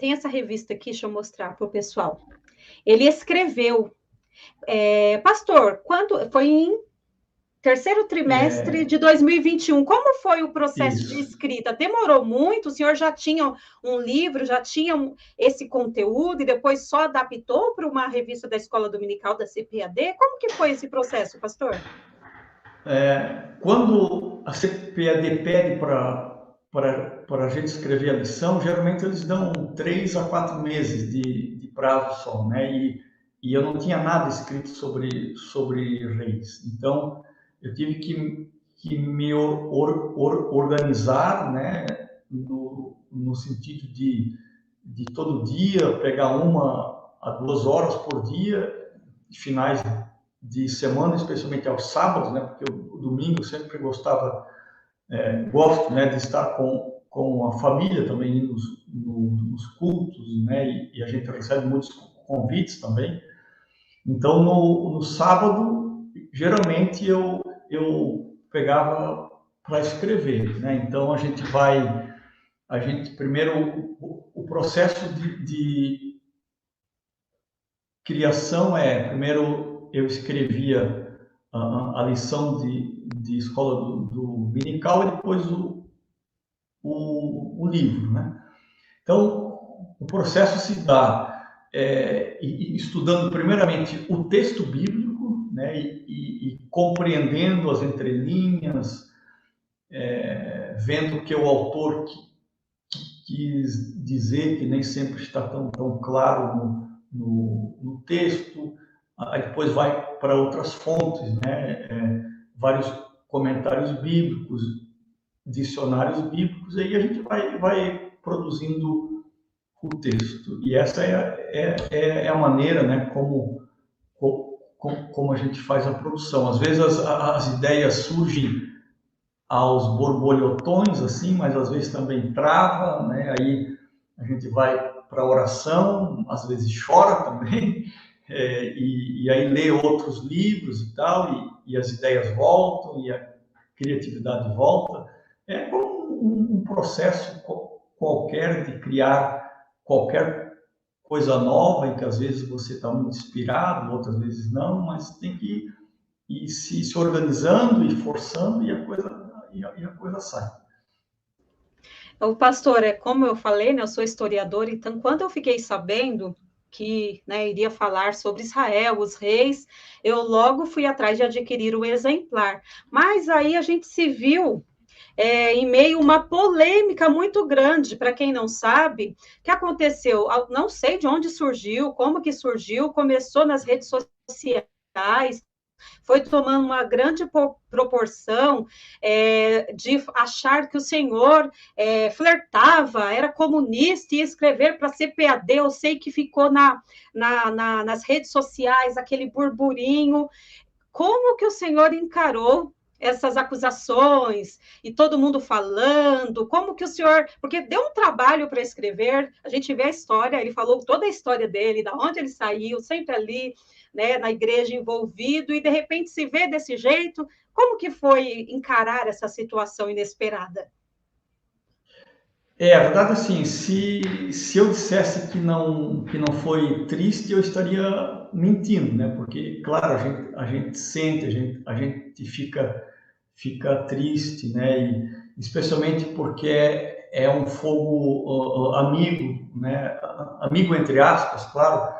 tem essa revista aqui, deixa eu mostrar para o pessoal. Ele escreveu, pastor, quando foi em terceiro trimestre de 2021. Como foi o processo de Isso. escrita? Demorou muito? O senhor já tinha um livro, já tinha esse conteúdo e depois só adaptou para uma revista da Escola Dominical da CPAD? Como que foi esse processo, pastor? Quando a CPAD pede para a gente escrever a lição, geralmente eles dão 3 a 4 meses de prazo só, né? E eu não tinha nada escrito sobre reis. Então, eu tive que me organizar, né? No sentido de todo dia pegar 1 a 2 horas por dia, finais de semana, especialmente aos sábados, né? Porque o domingo eu sempre gosto, né, de estar com a família também nos cultos, né? E a gente recebe muitos convites também. Então, no sábado, geralmente eu pegava para escrever, né? Então, a gente primeiro, o processo de criação primeiro eu escrevia a lição de escola do Minical e depois o livro, né? Então, o processo se dá estudando primeiramente o texto bíblico, né, e compreendendo as entrelinhas, vendo o que o autor quis dizer, que nem sempre está tão claro no texto. Aí depois vai para outras fontes, né, vários comentários bíblicos, dicionários bíblicos, aí a gente vai produzindo o texto. E essa é a maneira, né, como a gente faz a produção. Às vezes as ideias surgem aos borbolhotões, assim, mas às vezes também trava, né? Aí a gente vai para a oração, às vezes chora também, e aí lê outros livros e tal, e as ideias voltam, e a criatividade volta. É como um processo qualquer de criar qualquer coisa nova, em que às vezes você está muito inspirado, outras vezes não, mas tem que ir se organizando e forçando, e a coisa sai. O pastor, como eu falei, né, eu sou historiadora, então quando eu fiquei sabendo que, né, iria falar sobre Israel, os reis, eu logo fui atrás de adquirir o exemplar. Mas aí a gente se viu em meio a uma polêmica muito grande, para quem não sabe, o que aconteceu? Não sei de onde surgiu, como que surgiu, começou nas redes sociais, foi tomando uma grande proporção de achar que o senhor flertava, era comunista e escrever para a CPAD. Eu sei que ficou nas redes sociais aquele burburinho. Como que o senhor encarou essas acusações e todo mundo falando? Como que o senhor... Porque deu um trabalho para escrever, a gente vê a história, ele falou toda a história dele, da onde ele saiu, sempre ali, né, na igreja envolvido, e de repente se vê desse jeito. Como que foi encarar essa situação inesperada? A verdade é assim, se eu dissesse que não foi triste, eu estaria mentindo, né? Porque, claro, a gente sente, a gente fica triste, né? E especialmente porque é um fogo amigo, né? Amigo entre aspas, claro,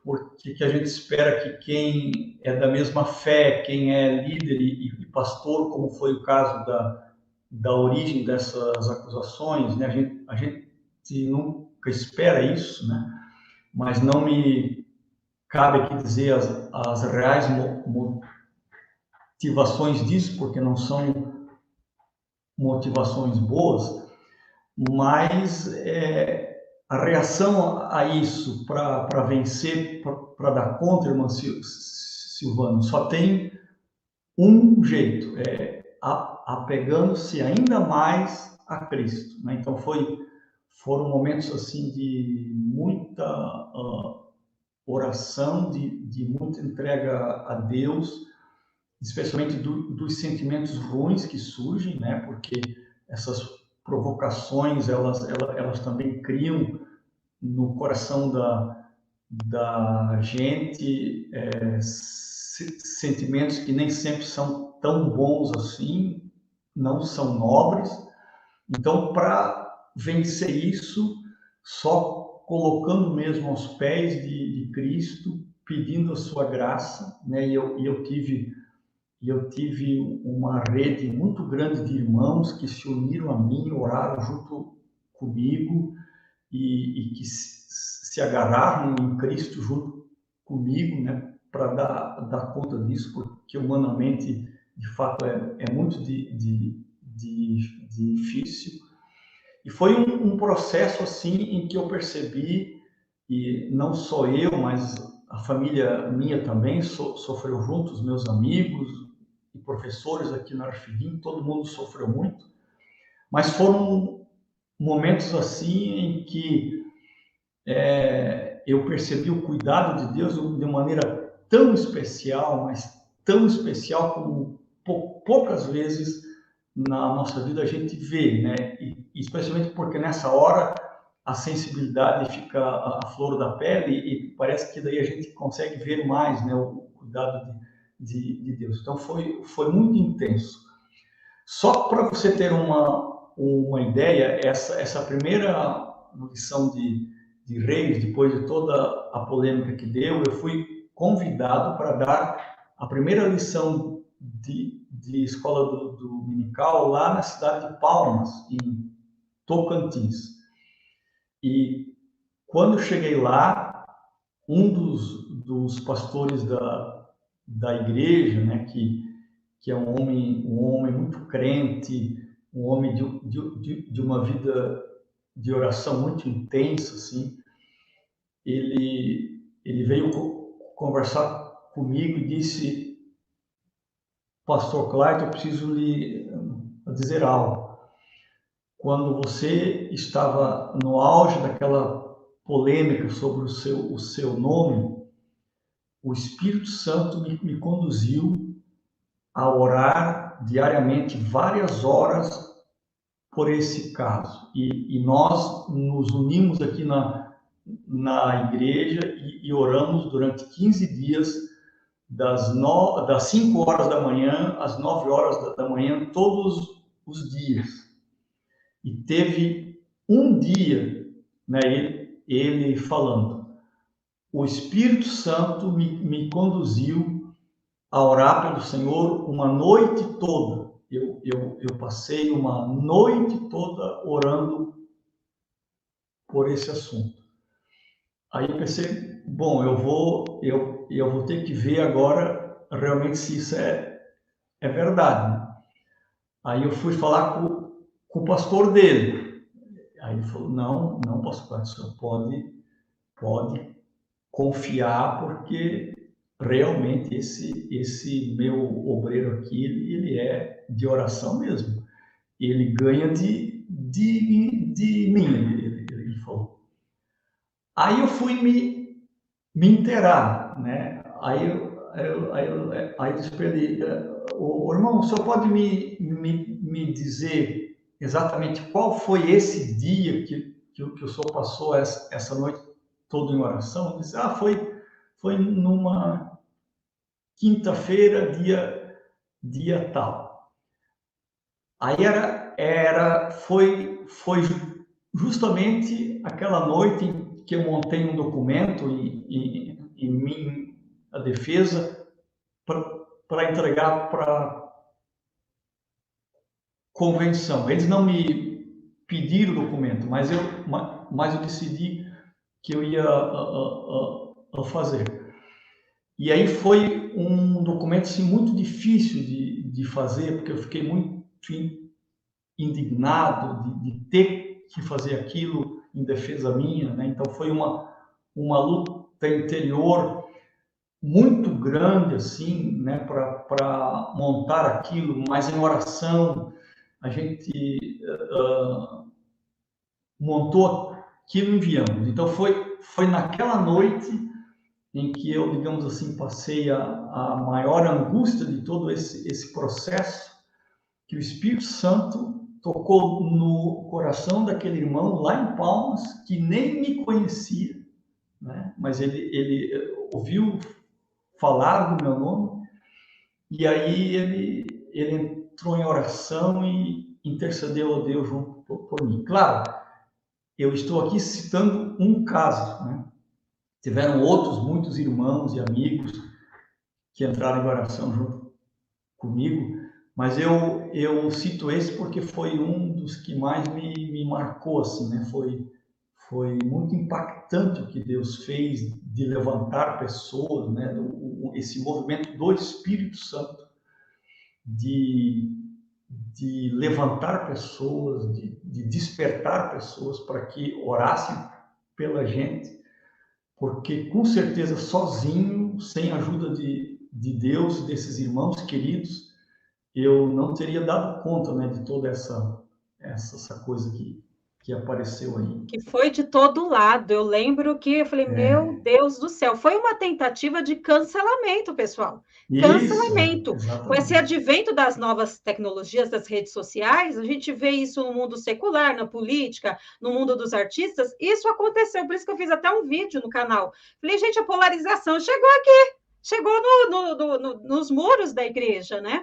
porque que a gente espera que quem é da mesma fé, quem é líder e pastor, como foi o caso da origem dessas acusações, né? A gente nunca espera isso, né? Mas não me cabe aqui dizer as reais motivações disso, porque não são motivações boas, mas a reação a isso para vencer, para dar contra, irmã Silvano, só tem um jeito, apegando-se ainda mais a Cristo, né? Então foram momentos assim de muita oração, de muita entrega a Deus, especialmente dos sentimentos ruins que surgem, né? Porque essas provocações elas também criam no coração da gente sentimentos que nem sempre são tão bons assim, não são nobres. Então, para vencer isso, só colocando mesmo aos pés de Cristo, pedindo a sua graça, né? Eu tive uma rede muito grande de irmãos que se uniram a mim, oraram junto comigo e que se agarraram em Cristo junto comigo, né? Para dar conta disso, porque humanamente, de fato, é muito difícil. E foi um processo assim em que eu percebi, e não só eu, mas a família minha também sofreu junto, os meus amigos e professores aqui na Arfidim, todo mundo sofreu muito, mas foram momentos assim em que eu percebi o cuidado de Deus de maneira tão especial, mas tão especial como poucas vezes na nossa vida a gente vê, né? E especialmente porque nessa hora a sensibilidade fica a flor da pele e parece que daí a gente consegue ver mais, né, o cuidado de Deus. Então foi muito intenso. Só para você ter uma ideia, essa primeira lição de Reis, depois de toda a polêmica que deu, eu fui convidado para dar a primeira lição de escola dominical lá na cidade de Palmas, em Tocantins. E quando cheguei lá, um dos pastores da igreja, né, que é um homem muito crente, um homem de uma vida de oração muito intensa, assim, ele veio conversar comigo e disse: Pastor Clayton, eu preciso lhe dizer algo. Quando você estava no auge daquela polêmica sobre o seu nome, o Espírito Santo me conduziu a orar diariamente várias horas por esse caso. E nós nos unimos aqui na igreja e oramos durante 15 dias, das 5 horas da manhã às 9 horas da manhã, todos os dias. E teve um dia, né, ele falando, o Espírito Santo me conduziu a orar pelo Senhor uma noite toda. Eu passei uma noite toda orando por esse assunto. Aí eu pensei, bom, eu vou ter que ver agora realmente se isso é verdade. Aí eu fui falar com o pastor dele. Aí ele falou, não, pastor, o senhor pode confiar, porque realmente esse meu obreiro aqui, ele é de oração mesmo. Ele ganha de mim, ele falou. Aí eu fui me inteirar, né? Aí eu disse para ele, o irmão, o senhor pode me dizer exatamente qual foi esse dia que o senhor passou essa noite toda em oração? Ele disse, foi numa quinta-feira, dia tal. Aí foi justamente aquela noite em que eu montei um documento em a defesa para entregar para convenção. Eles não me pediram o documento, mas eu decidi que eu ia fazer. E aí foi um documento assim, muito difícil de fazer, porque eu fiquei muito indignado de ter que fazer aquilo em defesa minha, né? Então foi uma luta interior muito grande assim, né, para montar aquilo, mas em oração a gente montou aquilo e enviamos. Então foi naquela noite em que eu, digamos assim, passei a maior angústia de todo esse processo, que o Espírito Santo tocou no coração daquele irmão lá em Palmas, que nem me conhecia, né? Mas ele ouviu falar do meu nome, e aí ele entrou em oração e intercedeu a Deus junto por mim. Claro, eu estou aqui citando um caso, né? Tiveram outros, muitos irmãos e amigos que entraram em oração junto comigo, mas eu cito esse porque foi um dos que mais me marcou, assim, né? Foi muito impactante o que Deus fez de levantar pessoas, né? Esse movimento do Espírito Santo de, de levantar pessoas, de despertar pessoas para que orassem pela gente, porque com certeza sozinho, sem a ajuda de Deus, desses irmãos queridos, eu não teria dado conta, né, de toda essa coisa que apareceu aí. Que foi de todo lado. Eu lembro que eu falei, meu É, Deus do céu, foi uma tentativa de cancelamento, pessoal. isso, Cancelamento. Com esse exatamente. advento das novas tecnologias, das redes sociais, a gente vê isso no mundo secular, na política, no mundo dos artistas. Isso aconteceu, por isso que eu fiz até um vídeo no canal. Falei, gente, a polarização chegou aqui, chegou nos muros da igreja, né?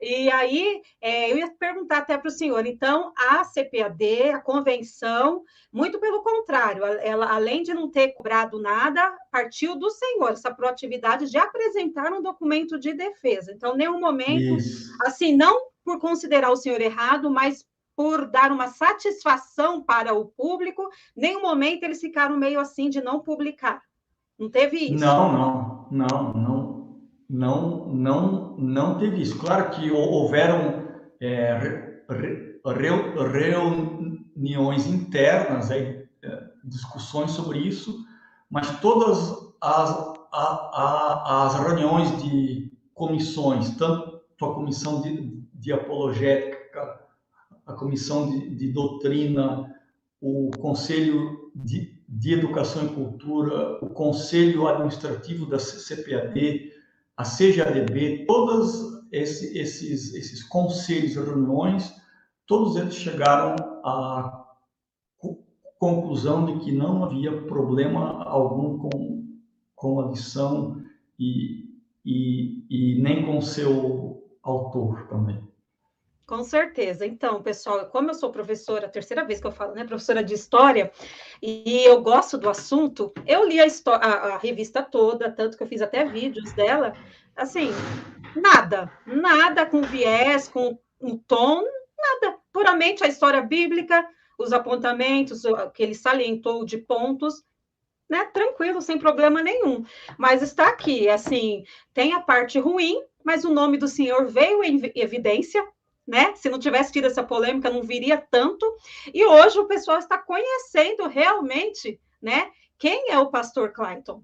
E aí, eu ia perguntar até para o senhor, então, a CPAD, a convenção, muito pelo contrário, ela, além de não ter cobrado nada, partiu do senhor, essa proatividade de apresentar um documento de defesa. Então, nenhum momento, Isso. assim, não por considerar o senhor errado, mas por dar uma satisfação para o público, nenhum momento eles ficaram meio assim de não publicar. Não teve isso. Não teve isso. Claro que houveram reuniões internas, discussões sobre isso, mas todas as reuniões de comissões, tanto a comissão de apologética, a comissão de doutrina, o Conselho de Educação e Cultura, o Conselho Administrativo da CPAD, a CGADB, todos esses conselhos e reuniões, todos eles chegaram à conclusão de que não havia problema algum com a lição e nem com seu autor também. Com certeza. Então, pessoal, como eu sou professora, a terceira vez que eu falo, né, professora de história, e eu gosto do assunto, eu li a revista toda, tanto que eu fiz até vídeos dela, assim, nada com viés, com um tom, nada, puramente a história bíblica, os apontamentos, o que ele salientou de pontos, né, tranquilo, sem problema nenhum. Mas está aqui, assim, tem a parte ruim, mas o nome do senhor veio em evidência, né? Se não tivesse tido essa polêmica, não viria tanto. E hoje o pessoal está conhecendo realmente, né? Quem é o pastor Clayton?